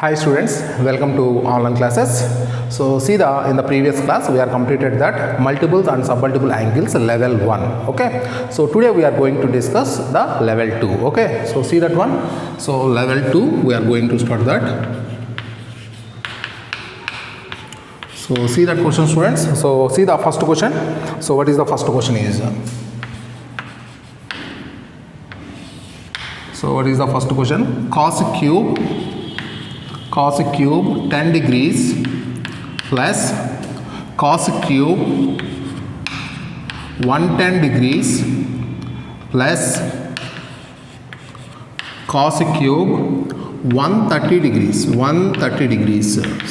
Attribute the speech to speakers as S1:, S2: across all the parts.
S1: Hi students, welcome to online classes. So see in the previous class we are completed that multiples and submultiple angles level 1. Okay. So today we are going to discuss the level 2. Okay. So see that one. So level 2 we are going to start that. So see that question students. So see the first question. So what is the first question is? So what is the first question? Cos cube 10 degrees plus cos cube 110 degrees plus cos cube 130 degrees.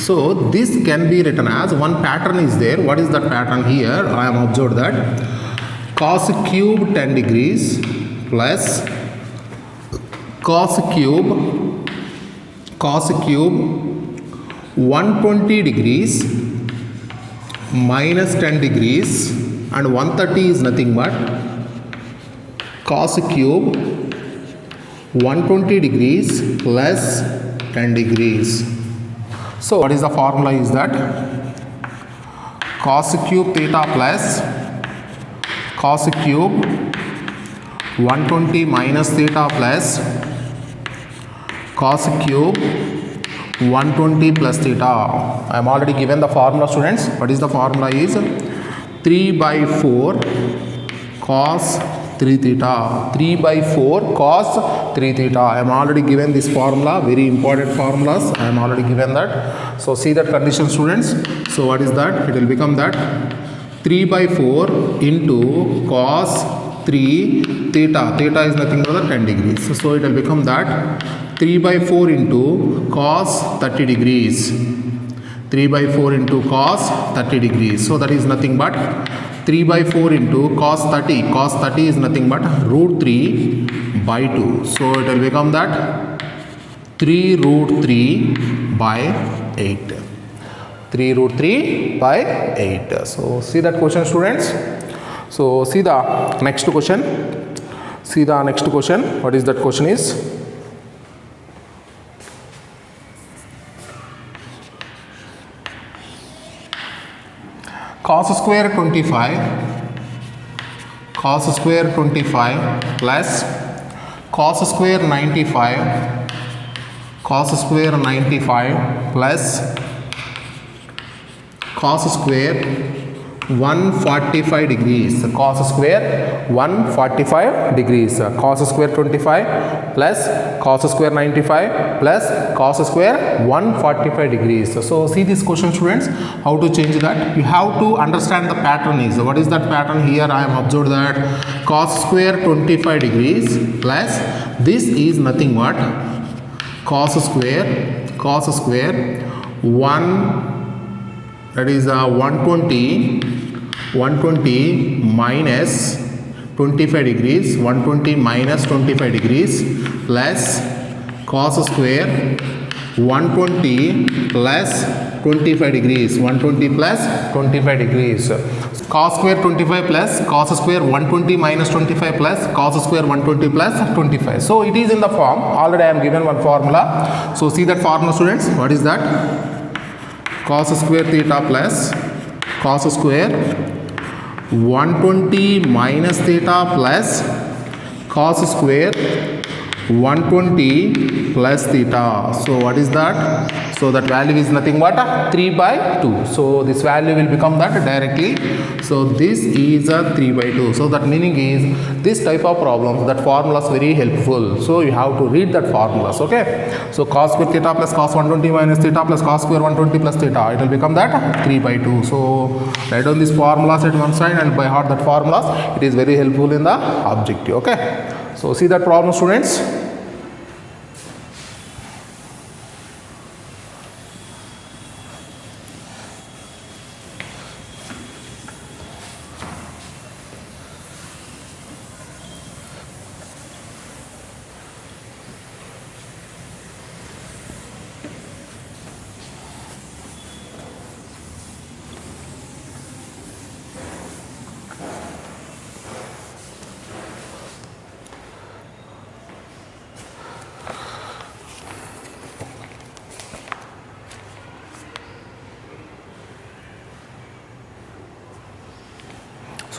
S1: So this can be written as one pattern is there. What is that pattern here? I am observed that cos cube 10 degrees plus cos cube 120 degrees minus 10 degrees and 130 is nothing but cos cube 120 degrees plus 10 degrees. So what is the formula is that cos cube theta plus cos cube 120 minus theta plus cos cube 120 plus theta. I am already given the formula students. What is the formula is 3 by 4 cos 3 theta. 3 by 4 cos 3 theta. I am already given this formula. Very important formulas. I am already given that. So see that condition students. So what is that? It will become that 3 by 4 into cos 3 theta. Theta is nothing but 10 degrees. So it will become that 3 by 4 into cos 30 degrees. 3 by 4 into cos 30 degrees. So that is nothing but 3 by 4 into cos 30. Cos 30 is nothing but root 3 by 2. So it will become that 3 root 3 by 8. 3 root 3 by 8. So see that question students. So see the next question. See the next question. What is that question is? Cos square 25 plus cos square 95 plus cos square 145 degrees. Cos square 145 degrees. Cos square 25 plus cos square 95 plus cos square 145 degrees. So see this question students, how to change that? You have to understand the pattern is. What is that pattern here? I am observed that cos square 25 degrees plus this is nothing but cos square 1, that is 120 minus 25 degrees, 120 minus 25 degrees plus cos square 120 plus 25 degrees, 120 plus 25 degrees. Cos square 25 plus cos square 120 minus 25 plus cos square 120 plus 25. So it is in the form. Already I am given one formula. So see that formula students. What is that? Cos square theta plus cos square 120 minus theta plus cos square 120 plus theta. So what is that? So that value is nothing but 3 by 2. So this value will become that directly. So this is a 3 by 2. So that meaning is this type of problems, that formula is very helpful. So you have to read that formulas. Okay. So cos square theta plus cos 120 minus theta plus cos square 120 plus theta. It will become that 3 by 2. So write down these formulas at one side and by heart that formulas. It is very helpful in the objective. Okay. So see that problem students.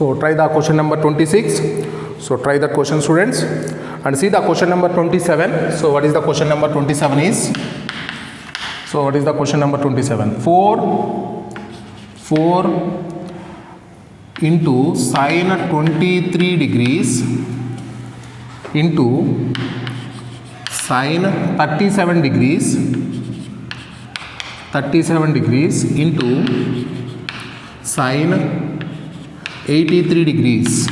S1: So try the question number 26. So try that question, students, and see the question number 27. So what is the question number 27 is? So what is the question number 27? 4 into sine 23 degrees into sine 37 degrees into sine 83 degrees.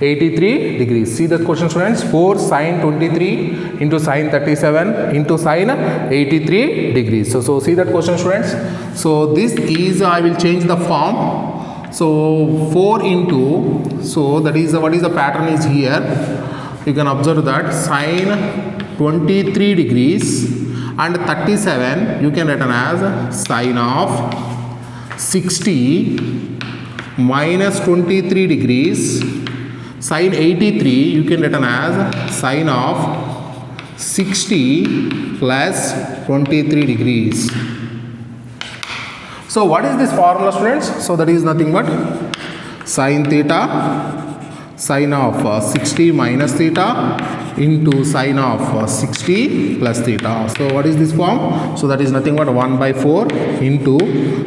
S1: 83 degrees. See the question, students. 4 sine 23 into sine 37 into sine 83 degrees. So see that question, students. So this is, I will change the form. So 4 into, so that is what is the pattern is here. You can observe that sine 23 degrees and 37 you can written as sine of 60 minus 23 degrees. Sine 83 you can written as sine of 60 plus 23 degrees. So what is this formula, students? So that is nothing but sine theta, sine of 60 minus theta into sine of 60 plus theta. So what is this form? So that is nothing but 1 by 4 into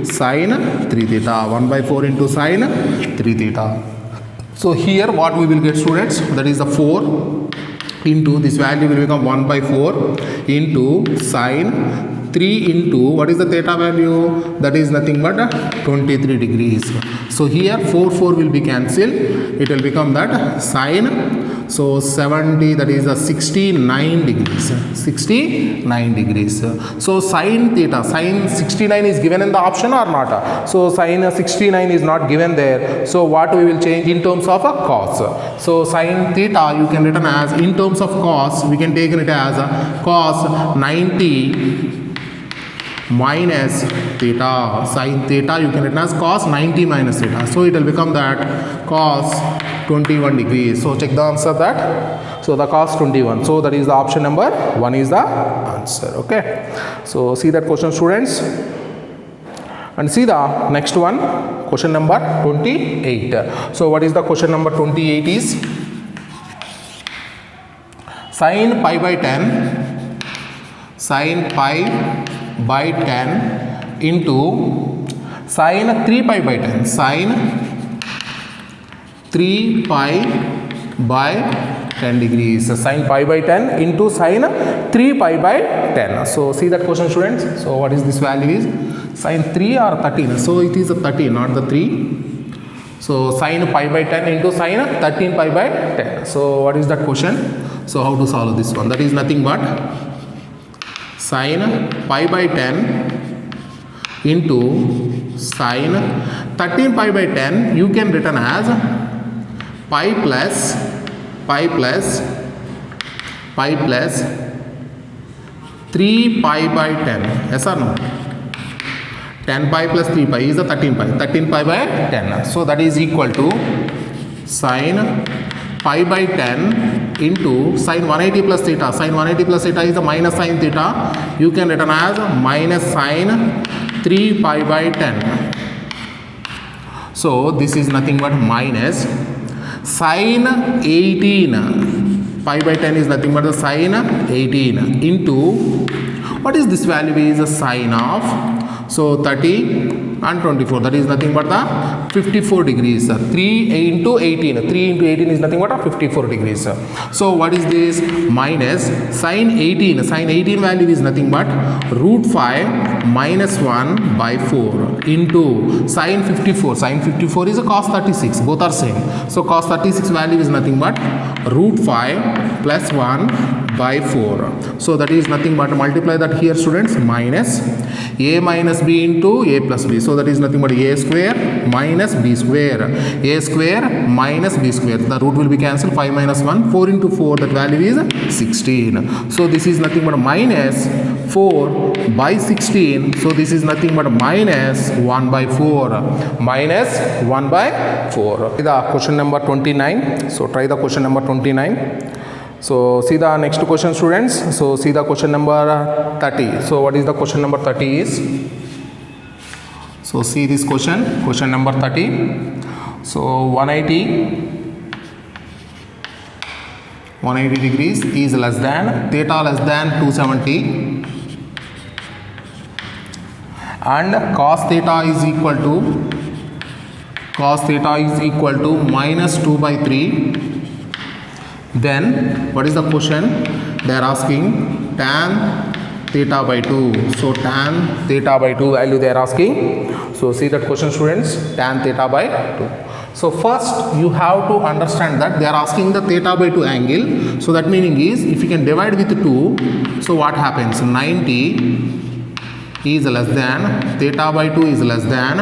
S1: sine 3 theta. 1 by 4 into sine 3 theta. So here what we will get, students, that is the 4 into this value will become 1 by 4 into sine 3 into what is the theta value? That is nothing but 23 degrees. So here 4 will be cancelled. It will become that sine. So 70, that is 69 degrees. 69 degrees. So sine theta, sine 69 is given in the option or not? So sine 69 is not given there. So what we will change in terms of a cos. So sine theta you can written as, in terms of cos, we can take it as cos 90 minus theta. Sin theta you can written as cos 90 minus theta. So it will become that cos 21 degrees. So check the answer that. So the cos 21. So that is the option number 1 is the answer. Okay. So see that question, students. And see the next one, question number 28. So what is the question number 28 is? Sin pi by 10. Sin pi by 10 into sine 3 pi by 10. Sine 3 pi by 10 degrees. Sine pi by 10 into sine 3 pi by 10. So see that question, students. So what is this value is? Sine 3 or 13? So it is a 13, not the 3. So sine pi by 10 into sine 13 pi by 10. So what is that question? So how to solve this one? That is nothing but sine pi by 10 into sine 13 pi by 10 you can written as pi plus 3 pi by 10. Yes or no? 10 pi plus 3 pi is the 13 pi. 13 pi by 10. So that is equal to sine pi by 10 into sine 180 plus theta. Sine 180 plus theta is the minus sine theta. You can written as minus sine 3 pi by 10. So this is nothing but minus sine 18. Pi by 10 is nothing but the sine 18 into what is this value is a sine of, so 30 and 24, that is nothing but the 54 degrees. 3 into 18, 3 into 18 is nothing but a 54 degrees. So what is this? Minus sine 18. Sine 18 value is nothing but root 5 minus 1 by 4 into sine 54. Sine 54 is a cos 36. Both are same. So cos 36 value is nothing but root 5 plus 1 by 4. So that is nothing but multiply that here, students, minus a minus b into a plus b. So that is nothing but a square minus b square. A square minus b square. The root will be cancelled. 5 minus 1. 4 into 4. That value is 16. So this is nothing but minus 4 by 16. So this is nothing but minus 1 by 4. Minus 1 by 4. The question number 29. So try the question number 29. So see the next question, students. So see the question number 30. So what is the question number 30 is? So see this question number 30. So 180 degrees is less than theta less than 270, and cos theta is equal to minus 2 by 3. Then what is the question? They are asking tan theta by 2. So tan theta by 2 value they are asking. So see that question, students, tan theta by 2. So first you have to understand that they are asking the theta by 2 angle. So that meaning is, if you can divide with 2, so what happens? 90 is less than, theta by 2 is less than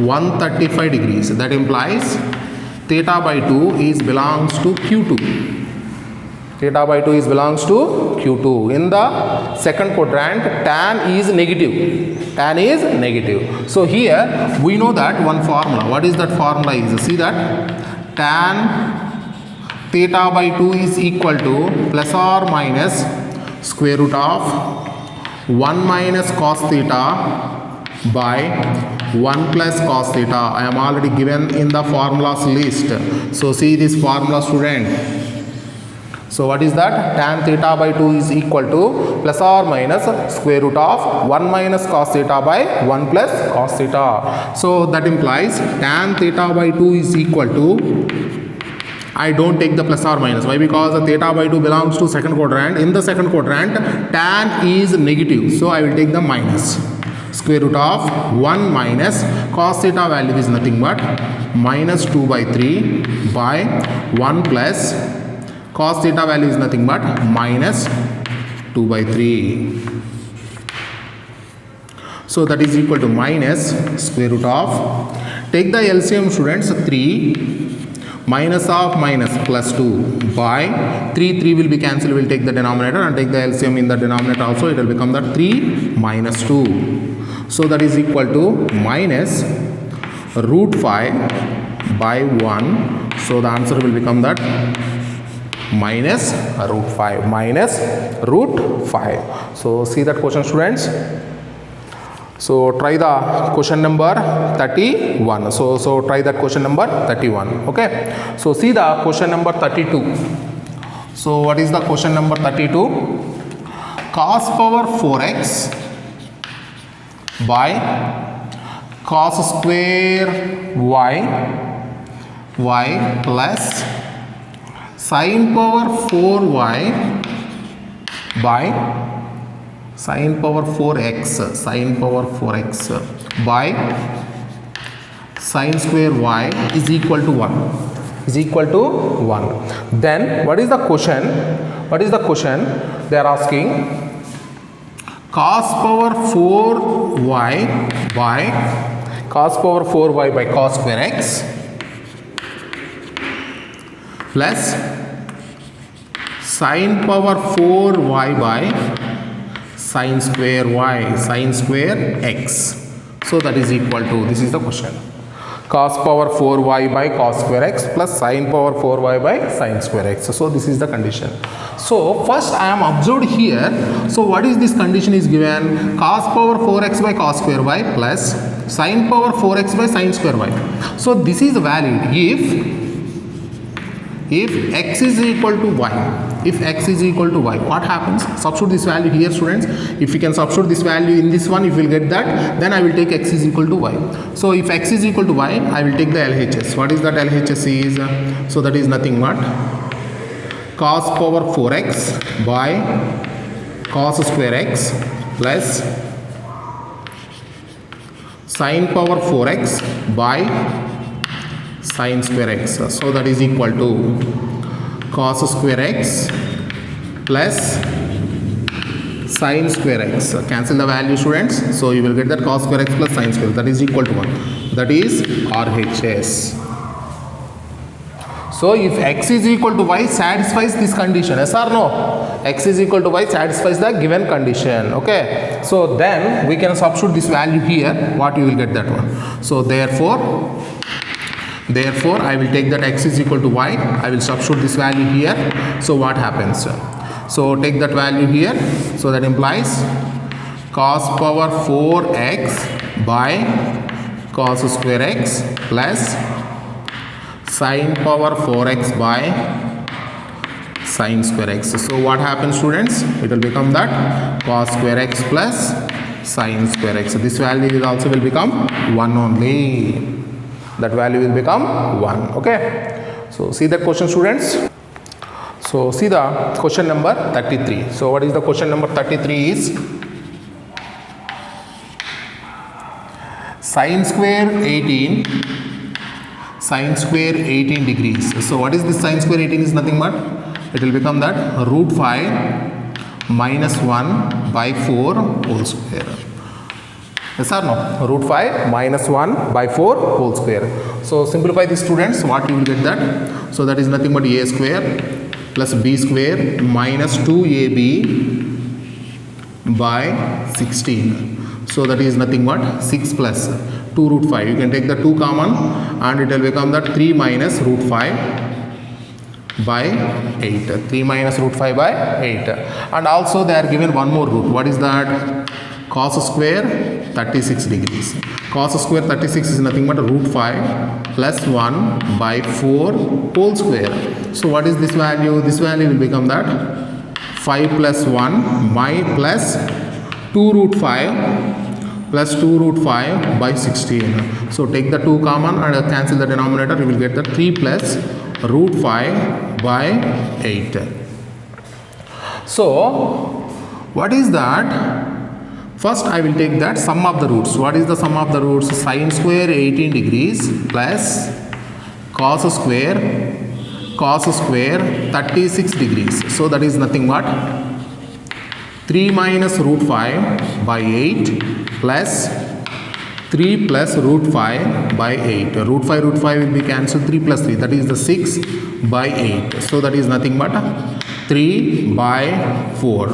S1: 135 degrees. That implies theta by 2 is belongs to Q2. Theta by 2 is belongs to Q2. In the second quadrant, tan is negative. Tan is negative. So here we know that one formula. What is that formula is? See that tan theta by 2 is equal to plus or minus square root of 1 minus cos theta by 1 plus cos theta. I am already given in the formulas list. So see this formula, student. So what is that? Tan theta by 2 is equal to plus or minus square root of 1 minus cos theta by 1 plus cos theta. So that implies tan theta by 2 is equal to, I don't take the plus or minus. Why? Because the theta by 2 belongs to second quadrant. In the second quadrant, tan is negative. So I will take the minus. Square root of 1 minus cos theta value is nothing but minus 2 by 3 by 1 plus cos theta value is nothing but minus 2 by 3. So that is equal to minus square root of, take the LCM, students, 3 minus of minus plus 2 by 3 will be cancelled. We will take the denominator and take the LCM in the denominator also. It will become that 3 minus 2. So that is equal to minus root 5 by 1. So the answer will become that minus root 5. Minus root 5. So see that question, students. So try the question number 31. So try that question number 31. Okay. So see the question number 32. So what is the question number 32? Cos power 4x by cos square y plus sin power 4y by sin power 4x by sin square y is equal to 1. Then what is the question? They are asking cos power 4y by cos square x plus sin power 4y by sin square x. So that is equal to, this is the question, cos power 4y by cos square x plus sin power 4y by sin square x. So this is the condition. So first I am observed here. So what is this condition is given? Cos power 4x by cos square y plus sin power 4x by sin square y. So this is valid if x is equal to y. If x is equal to y, what happens? Substitute this value here, students. If you can substitute this value in this one, if you will get that, then I will take x is equal to y. So if x is equal to y, I will take the LHS. What is that LHS is? So that is nothing but cos power 4x by cos square x plus sin power 4x by sin square x. So that is equal to cos square x plus sin square x. Cancel the value, students. So you will get that cos square x plus sin square, that is equal to 1. That is RHS. So if x is equal to y satisfies this condition, yes or no? X is equal to y satisfies the given condition. Okay. So then we can substitute this value here. What you will get that one. So therefore I will take that x is equal to y. I will substitute this value here. So what happens? So take that value here. So that implies cos power 4x by cos square x plus sine power 4x by sine square x. So what happens, students? It will become that cos square x plus sine square x. So this value is also will become 1 only. That value will become 1. Okay. So see that question, students. So see the question number 33. So what is the question number 33 is sine square 18 degrees. So what is this sine square 18 is nothing but it will become that root 5 minus 1 by 4 whole square. Yes or no? Root 5 minus 1 by 4 whole square. So simplify this, students. What you will get that? So that is nothing but a square plus b square minus 2ab by 16. So that is nothing but 6 plus 2 root 5. You can take the 2 common and it will become that 3 minus root 5 by 8. 3 minus root 5 by 8. And also they are given one more root. What is that? Cos square 36 degrees. Cos square 36 is nothing but root 5 plus 1 by 4 whole square. So what is this value? This value will become that 5 plus 1 plus 2 root 5 plus 2 root 5 by 16. So take the 2 common and cancel the denominator. You will get the 3 plus root 5 by 8. So what is that? First I will take that sum of the roots. What is the sum of the roots? Sine square 18 degrees plus cos square 36 degrees. So that is nothing but 3 minus root 5 by 8 plus 3 plus root 5 by 8. Root 5 will be cancelled. 3 plus 3, that is the 6 by 8. So that is nothing but 3 by 4.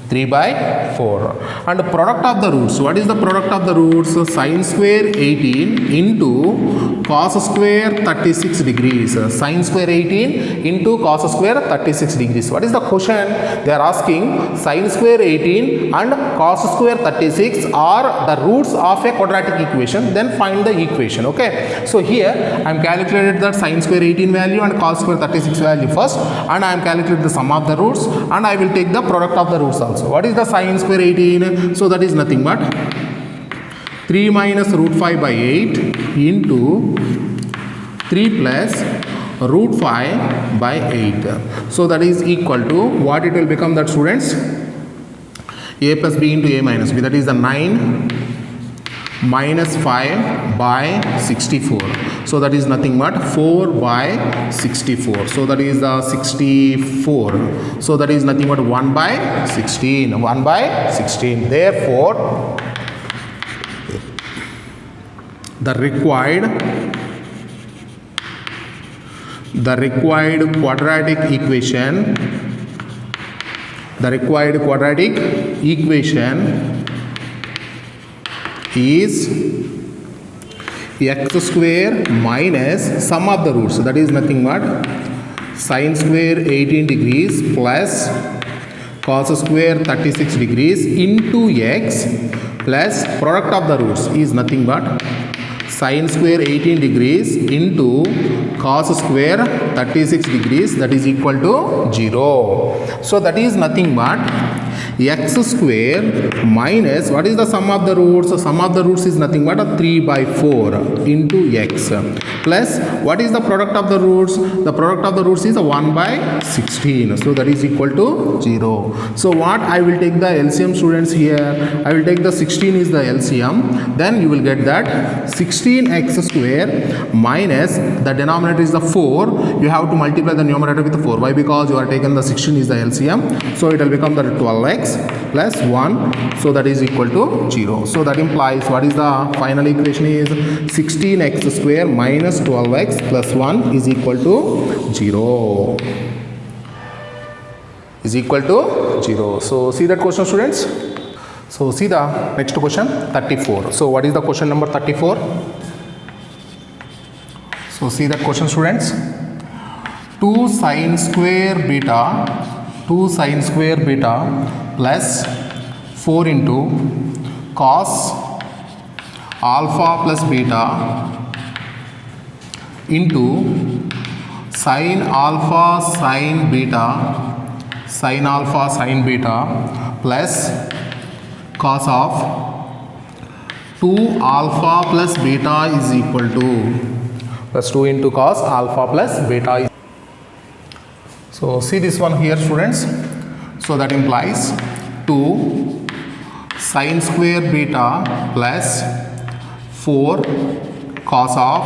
S1: 3 by 4. And the product of the roots. What is the product of the roots? So sine square 18 into cos square 36 degrees. Sine square 18 into cos square 36 degrees. What is the question? They are asking sine square 18 and cos square 36 are the roots of a quadratic equation. Then find the equation. Okay. So here I am calculated the sine square 18 value and cos square 36 value first. And I am calculated the sum of the roots. And I will take the product of the roots also. So what is the sine square 18? So that is nothing but 3 minus root 5 by 8 into 3 plus root 5 by 8. So that is equal to what it will become, that students? A plus b into a minus b, that is the 9 minus 5 by 64. So that is nothing but 4 by 64. So that is the 64. So that is nothing but 1 by 16. 1 by 16. Therefore, the required quadratic equation is x square minus sum of the roots, that is nothing but sine square 18 degrees plus cos square 36 degrees into x plus product of the roots is nothing but sine square 18 degrees into cos square 36 degrees, that is equal to 0. So that is nothing but x square minus, what is the sum of the roots? The sum of the roots is nothing but a 3 by 4 into x plus what is the product of the roots? The product of the roots is a 1 by 16. So that is equal to 0. So what I will take the LCM, students, here I will take the 16 is the LCM, then you will get that 16x square minus the denominator is the 4. You have to multiply the numerator with the 4. Why? Because you are taken the 16 is the LCM. So it will become the 12x plus 1. So that is equal to 0. So that implies what is the final equation is 16x square minus 12x plus 1 is equal to 0. Is equal to 0. So see that question, students. So see the next question 34. So what is the question number 34? So see that question, students. 2 sine square beta plus 4 into cos alpha plus beta into sin alpha sin beta plus cos of 2 alpha plus beta is equal to plus 2 into cos alpha plus beta. So see this one here, students. So that implies 2 sin square beta plus 4 cos of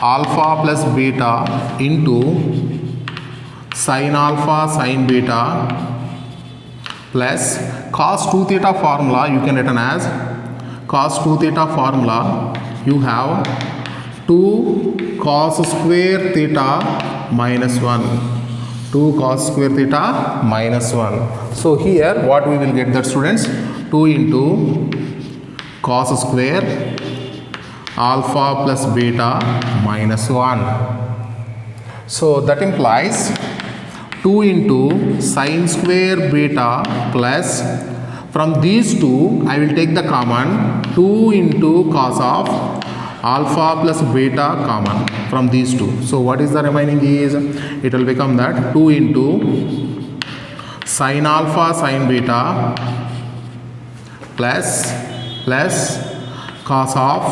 S1: alpha plus beta into sin alpha sin beta plus cos 2 theta formula you can written as cos 2 theta formula you have 2 cos square theta minus 1, 2 cos square theta minus 1. So here what we will get that, students? 2 into cos square alpha plus beta minus 1. So that implies 2 into sin square beta plus, from these two I will take the common, 2 into cos of alpha plus beta common from these two. So what is the remaining is, it will become that 2 into sin alpha sin beta plus cos of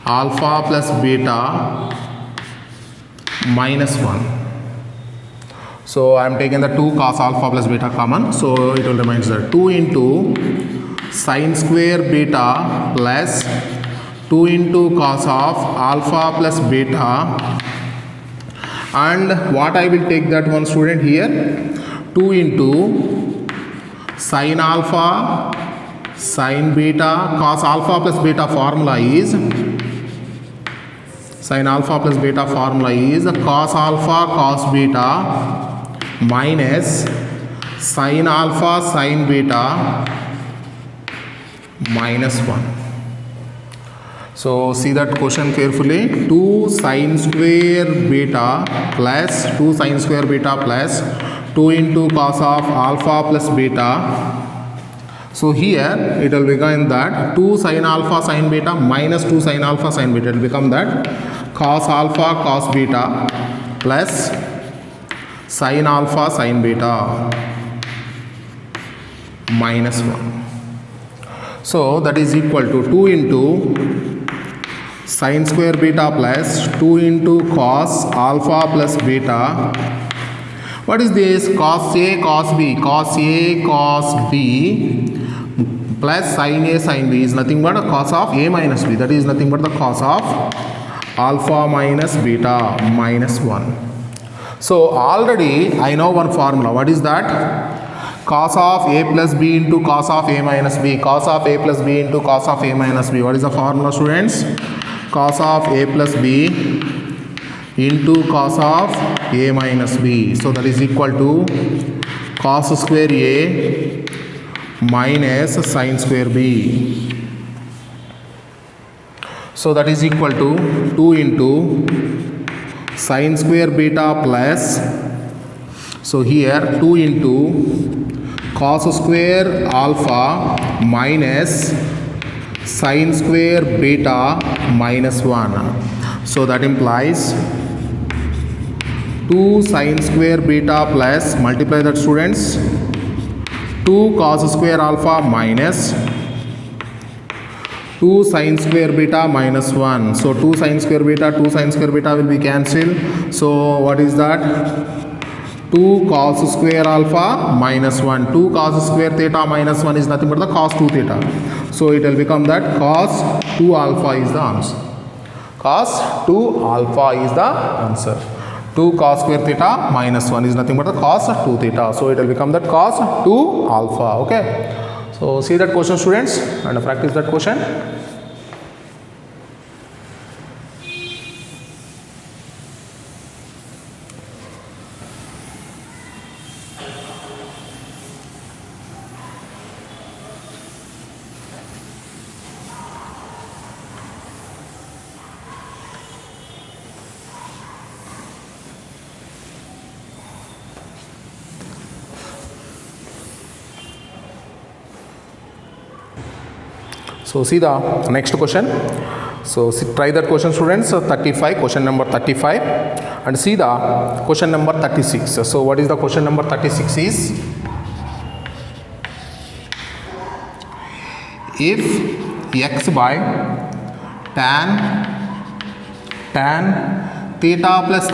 S1: alpha plus beta minus 1. So I am taking the 2 cos alpha plus beta common, so it will remain that 2 into sin square beta plus 2 into cos of alpha plus beta, and what I will take that one, student, here 2 into sin alpha sin beta. Cos alpha plus beta formula is, sin alpha plus beta formula is cos alpha cos beta minus sin alpha sin beta minus 1. So see that question carefully. 2 sin square beta plus 2 sin square beta plus 2 into cos of alpha plus beta. So here it will become that 2 sin alpha sin beta minus 2 sin alpha sin beta. It will become that cos alpha cos beta plus sin alpha sin beta minus 1. So that is equal to 2 into sin square beta plus 2 into cos alpha plus beta. What is this? Cos A cos B. Cos A cos B plus sin A sin B is nothing but a cos of A minus B. That is nothing but the cos of alpha minus beta minus 1. So already I know one formula. What is that? Cos of A plus B into cos of A minus B. Cos of A plus B into cos of A minus B. What is the formula, students? Cos of A plus B into cos of A minus B. So that is equal to cos square A minus sin square B. So that is equal to 2 into sin square beta plus, so here 2 into cos square alpha minus sin square beta minus 1. So that implies 2 sin square beta plus, multiply that, students, 2 cos square alpha minus 2 sin square beta minus 1. So 2 sin square beta will be cancelled. So what is that? 2 cos square alpha minus 1. 2 cos square theta minus 1 is nothing but the cos 2 theta. So it will become that cos 2 alpha is the answer. Cos 2 alpha is the answer. 2 cos square theta minus 1 is nothing but the cos 2 theta. So it will become that cos 2 alpha. Okay. So see that question, students, and practice that question. So see the next question. So try that question, students. So 35, question number 35, and see the question number 36. So what is the question number 36 is, if x by tan theta plus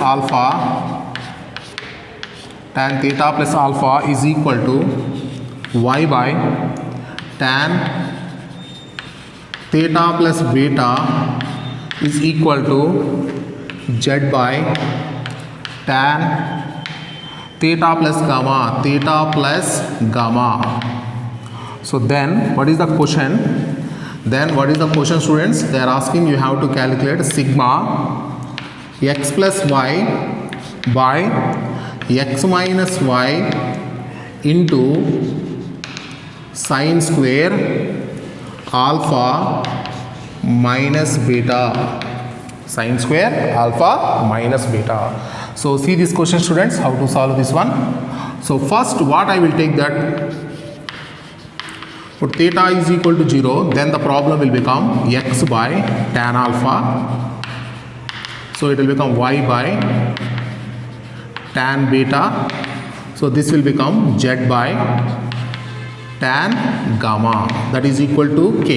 S1: alpha is equal to y by tan theta plus beta is equal to z by tan theta plus gamma. So then what is the question? Students? They are asking you have to calculate sigma x plus y by x minus y into sine square alpha minus beta. Sine square alpha minus beta. So see this question, students, how to solve this one. So first what I will take that, put theta is equal to 0, then the problem will become x by tan alpha. So it will become y by tan beta. So this will become z by tan gamma, that is equal to k.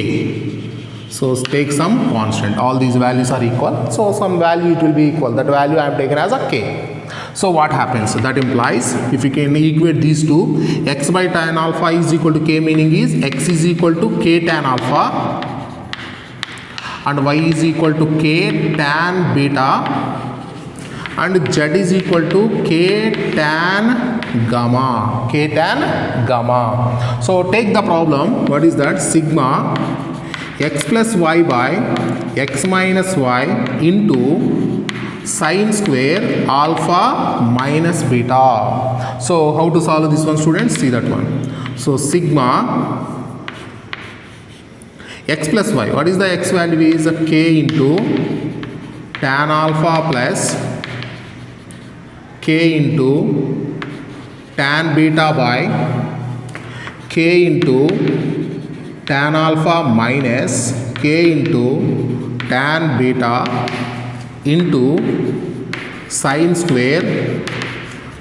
S1: So take some constant, all these values are equal, so some value it will be equal, that value I have taken as a k. So what happens? That implies if you can equate these two, x by tan alpha is equal to k, meaning is x is equal to k tan alpha and y is equal to k tan beta and z is equal to k tan gamma. So take the problem, what is that? Sigma x plus y by x minus y into sine square alpha minus beta. So how to solve this one, students? See that one. So sigma x plus y, what is the x value? Is k into tan alpha plus k into tan beta by k into tan alpha minus k into tan beta into sine square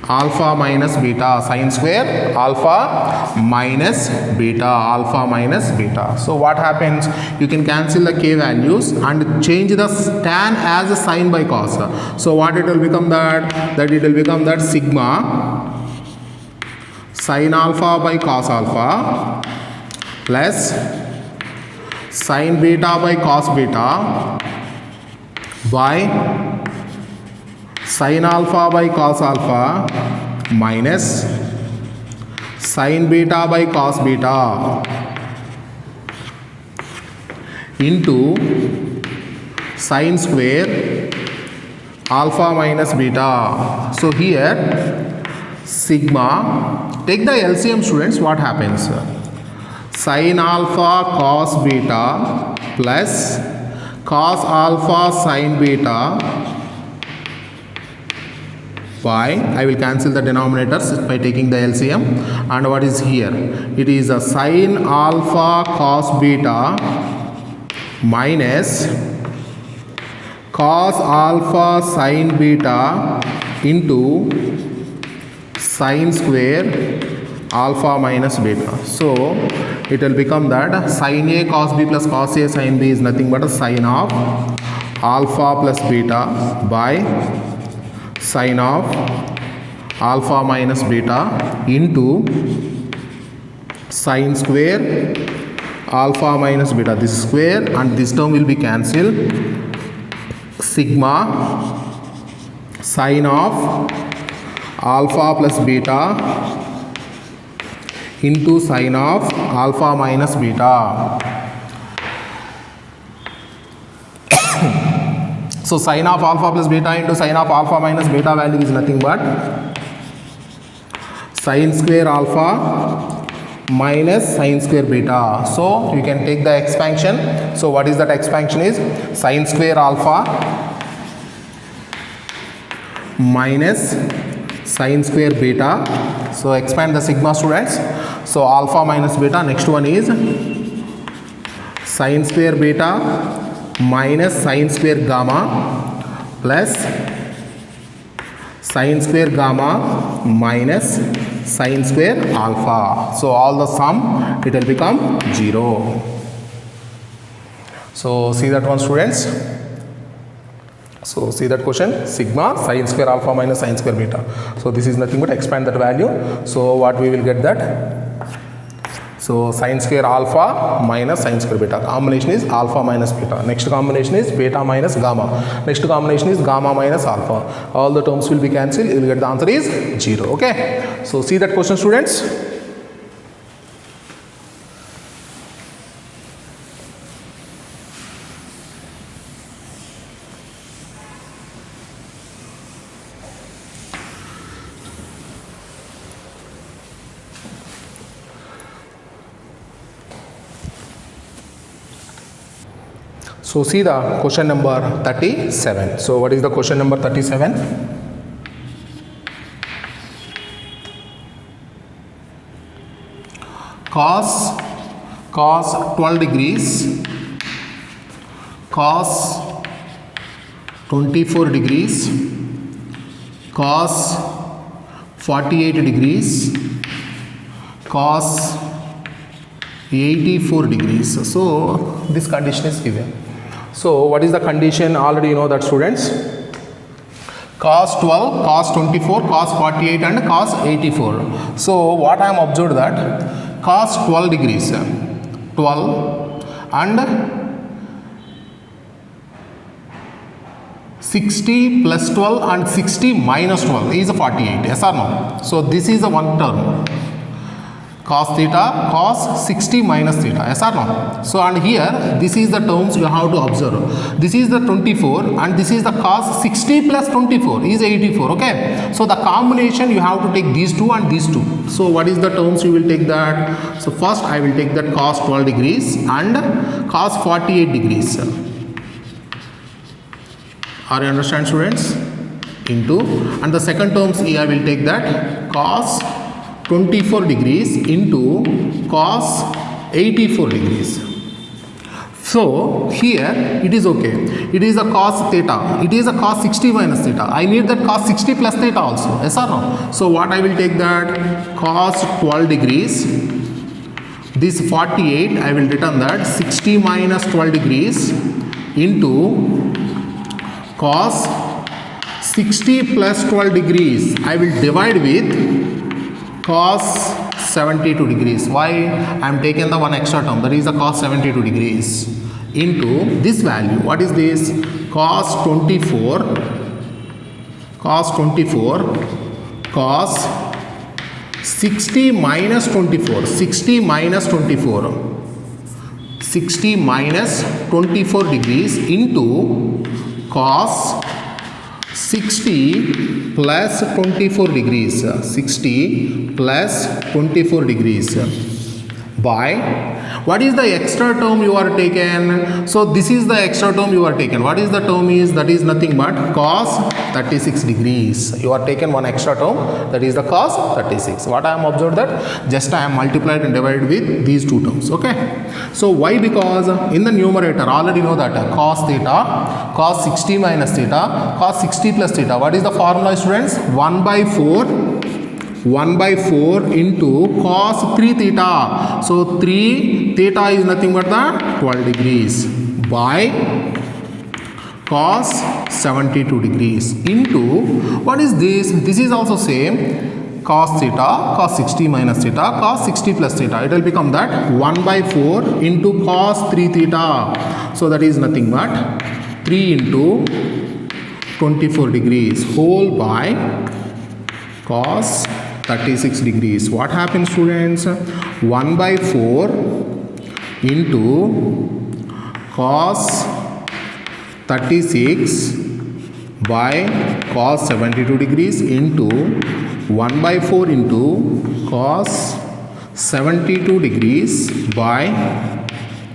S1: alpha minus beta. Sine square alpha minus beta. So what happens? You can cancel the k values and change the tan as a sine by cos. So what it will become? That it will become that sigma sine alpha by cos alpha plus sine beta by cos beta by sine alpha by cos alpha minus sine beta by cos beta into sine square alpha minus beta. So here sigma, take the LCM, students, what happens? Sine alpha cos beta plus cos alpha sine beta by, I will cancel the denominators by taking the LCM, and what is here? It is a sine alpha cos beta minus cos alpha sine beta into sine square alpha minus beta. So it will become that sin A cos B plus cos A sin B is nothing but a sine of alpha plus beta by sine of alpha minus beta into sine square alpha minus beta. This square and this term will be cancelled. Sigma sine of alpha plus beta into sine of alpha minus beta. So sine of alpha plus beta into sine of alpha minus beta value is nothing but sine square alpha minus sine square beta. So you can take the expansion. So what is that expansion? Is sine square alpha minus sine square beta. So expand the sigma, students. So alpha minus beta. Next one is sine square beta minus sine square gamma plus sine square gamma minus sine square alpha. So all the sum, it will become 0. So see that one, students. So see that question, sigma sine square alpha minus sine square beta. So this is nothing but expand that value. So what we will get that? So sine square alpha minus sine square beta. Combination is alpha minus beta. Next combination is beta minus gamma. Next combination is gamma minus alpha. All the terms will be cancelled. You will get the answer is 0. Okay. So see that question, students. So see the question number 37. So what is the question number 37? Cos 12 degrees, cos 24 degrees, cos 48 degrees, cos 84 degrees. So this condition is given. So what is the condition? Already you know that, students. Cos 12, cos 24, cos 48 and cos 84. So what I am observed that cos 12 degrees, 12 and 60 plus 12 and 60 minus 12 is 48. Yes or no? So this is the one term. Cos theta, cos 60 minus theta. Yes or no? So and here this is the terms you have to observe. This is the 24 and this is the cos 60 plus 24 is 84. Okay. So the combination you have to take these two and these two. So what is the terms you will take that? So first I will take that cos 12 degrees and cos 48 degrees. Are you understand, students? Into, and the second terms here I will take that cos 24 degrees into cos 84 degrees. So here it is okay. It is a cos theta. It is a cos 60 minus theta. I need that cos 60 plus theta also. Yes or no? So what I will take that cos 12 degrees. This 48 I will return that 60 minus 12 degrees into cos 60 plus 12 degrees. I will divide with cos 72 degrees. Why? I am taking the one extra term, that is the cos 72 degrees into this value. What is this? Cos 24, cos 60 minus 24, 60 minus 24, 60 minus 24 degrees into cos 60 plus 24 degrees, 60 plus 24 degrees by, what is the extra term you are taken? So this is the extra term you are taken. What is the term is? That is nothing but cos 36 degrees. You are taken one extra term, that is the cos 36. What I am observed that just I am multiplied and divided with these two terms. Okay. So why? Because in the numerator already know that cos theta, cos 60 minus theta, cos 60 plus theta. What is the formula, students? 1 by 4 into cos 3 theta. So 3 theta is nothing but the 12 degrees by cos 72 degrees into, what is this? This is also same, cos theta, cos 60 minus theta, cos 60 plus theta. It will become that 1 by 4 into cos 3 theta. So that is nothing but 3 into 24 degrees whole by cos 36 degrees. What happens, students? 1 by 4 into cos 36 by cos 72 degrees into 1 by 4 into cos 72 degrees by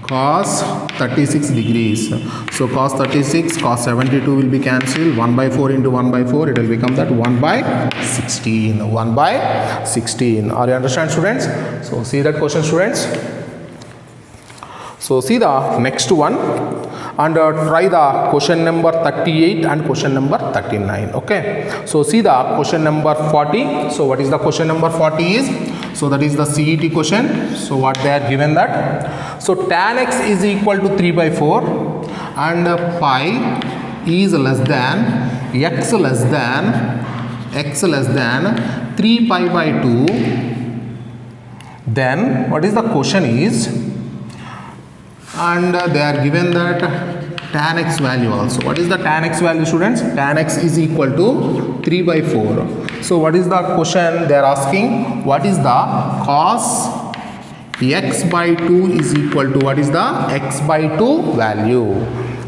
S1: cos 36 degrees. So cos 36, cos 72 will be cancelled. 1 by 4 into 1 by 4, it will become that 1 by 16. 1 by 16. Are you understand, students? So see that question, students. So see the next one. and try the question number 38 and question number 39. Okay, so see the question number 40. So what is the question number 40 is? So that is the CET question. So what they are given that, so tan x is equal to 3 by 4 and pi is less than x less than 3 pi by 2, then what is the question is, and they are given that tan x value also. What is the tan x value, students? Tan x is equal to 3 by 4. So what is the question they are asking? What is the cos x by 2 is equal to, what is the x by 2 value?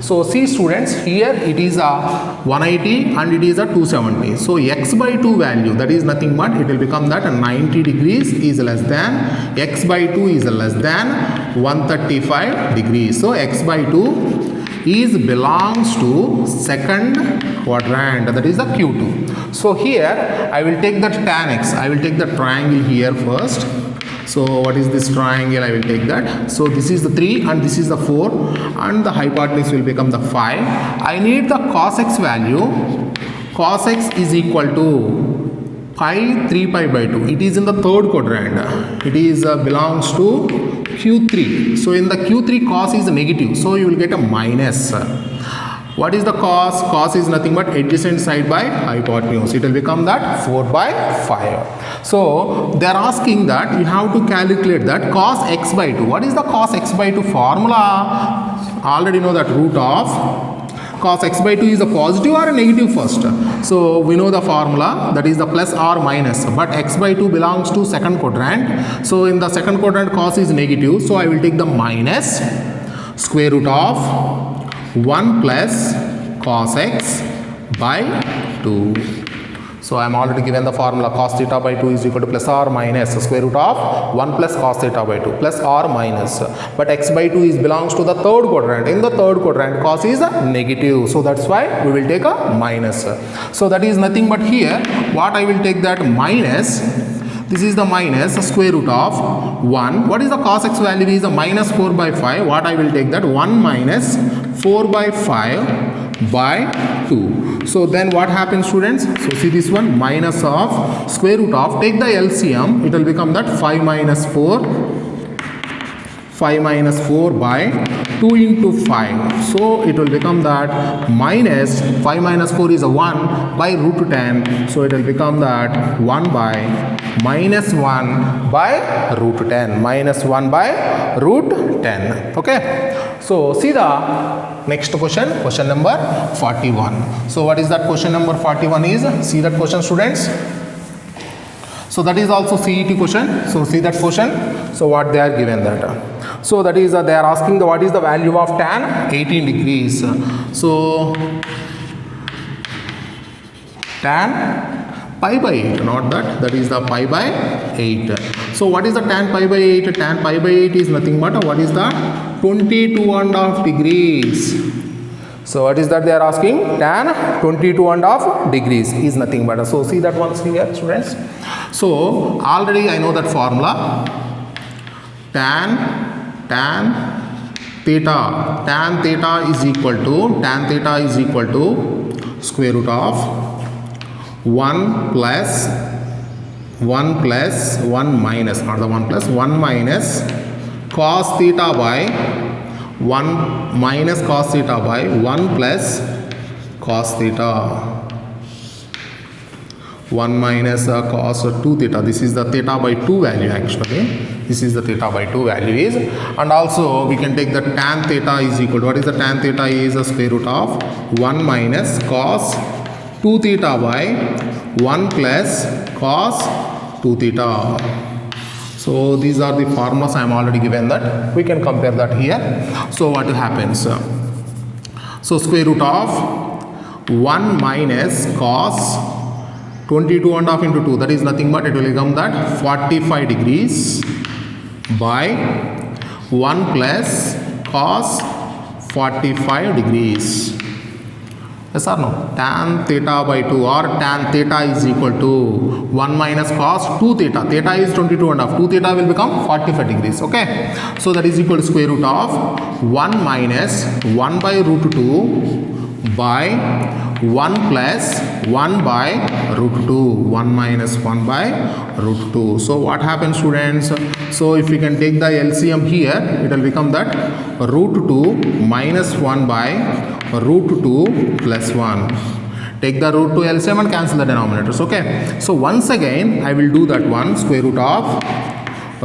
S1: So see students, here it is a 180 and it is a 270. So x by 2 value, that is nothing but it will become that 90 degrees is less than, x by 2 is less than 135 degrees. So x by 2 is belongs to second quadrant, that is the Q2. So here I will take that tan x, I will take the triangle here first. So what is this triangle? I will take that. So this is the 3 and this is the 4 and the hypotenuse will become the 5. I need the cos x value. Cos x is equal to pi 3 pi by 2. It is in the third quadrant. It is belongs to Q3. So in the Q3 cos is negative. So you will get a minus. What is the cos? Cos is nothing but adjacent side by hypotenuse. It will become that 4 by 5. So they are asking that you have to calculate that cos x by 2. What is the cos x by 2 formula? Already know that root of cos x by 2 is a positive or a negative first. So we know the formula, that is the plus or minus, but x by 2 belongs to second quadrant. So in the second quadrant cos is negative. So I will take the minus square root of 1 plus cos x by 2. So I am already given the formula, cos theta by 2 is equal to plus or minus square root of 1 plus cos theta by 2, plus or minus. But x by 2 is belongs to the third quadrant. In the third quadrant cos is negative. So that's why we will take a minus. So that is nothing but here what I will take that minus. This is the minus square root of 1. What is the cos x value? Is a minus 4 by 5. What I will take that 1 minus 4 by 5 by 2. So then what happens, students? So see this one, minus of square root of, take the LCM, it will become that 5 minus 4 by 2 into 5. So it will become that minus 5 minus 4 is a 1 by root 10. So it will become that 1 by minus 1 by root 10. Minus 1 by root 10. Okay. So see the next question, question number 41. So what is that question number 41 is? See that question, students. So that is also CET question. So see that question. So what they are given that. So that is they are asking the what is the value of tan 18 degrees. So tan pi by 8, not that is the pi by 8. So what is the tan pi by 8? Tan pi by 8 is nothing but what is the 22.5 degrees. So what is that they are asking? Tan 22.5 degrees is nothing but. So see that once here, students. So already I know that formula. Tan theta is equal to square root of 1 plus 1 minus, not the 1 plus, 1 minus cos theta by 1 minus cos theta by 1 plus cos theta. 1 minus cos 2 theta. This is the theta by 2 value actually. This is the theta by 2 value is. And also we can take the tan theta is equal to, what is the tan theta is a square root of 1 minus cos 2 theta by 1 plus cos 2 theta. So these are the formulas I am already given that. We can compare that here. So what happens? So square root of 1 minus cos 22.5 into 2, that is nothing but it will become that 45 degrees by 1 plus cos 45 degrees. Yes or no? Tan theta by 2 or tan theta is equal to 1 minus cos 2 theta. Theta is 22.5. 2 theta will become 45 degrees. Okay. So that is equal to square root of 1 minus 1 by root 2 by 1 plus 1 by root 2. 1 minus 1 by root 2. So what happens, students? So if we can take the LCM here, it will become that root 2 minus 1 by root 2 plus 1. Take the root 2 LCM and cancel the denominators. Okay. So once again I will do that one. Square root of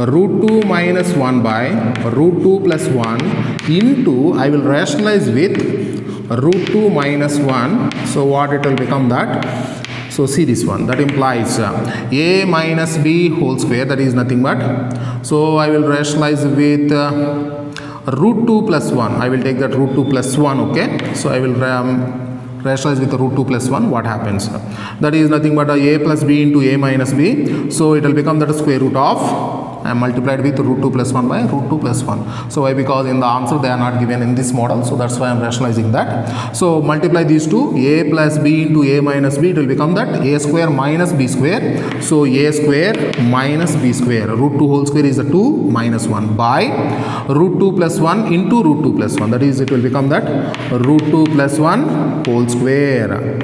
S1: root 2 minus 1 by root 2 plus 1 into, I will rationalize with root 2 minus 1. So what it will become that? So see this one, that implies a minus b whole square, that is nothing but, so I will rationalize with root 2 plus 1. I will take that root 2 plus 1. Okay. So I will rationalize with the root 2 plus 1. What happens? That is nothing but a plus b into a minus b. So it will become that square root of, I multiplied with root 2 plus 1 by root 2 plus 1. So why? Because in the answer they are not given in this model. So that's why I am rationalizing that. So multiply these two, a plus b into a minus b, it will become that a square minus b square. So a square minus b square. Root 2 whole square is the 2 minus 1 by root 2 plus 1 into root 2 plus 1. That is, it will become that root 2 plus 1 whole square.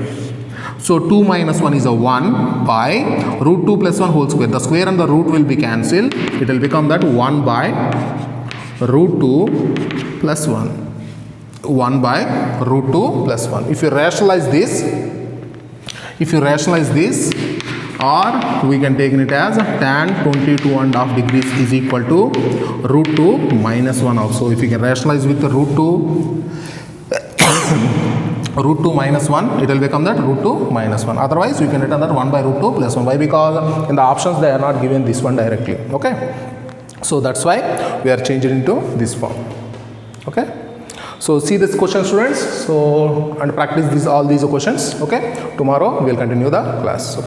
S1: So 2 minus 1 is a 1 by root 2 plus 1 whole square. The square and the root will be cancelled. It will become that 1 by root 2 plus 1. 1 by root 2 plus 1. If you rationalize this, or we can take it as tan 22.5 degrees is equal to root 2 minus 1 also. If you can rationalize with the root 2 minus 1, it will become that root 2 minus 1. Otherwise, we can write that 1 by root 2 plus 1. Why? Because in the options they are not given this one directly. Okay. So that's why we are changing into this form. Okay. So see this question, students. So and practice all these questions. Okay. Tomorrow we will continue the class.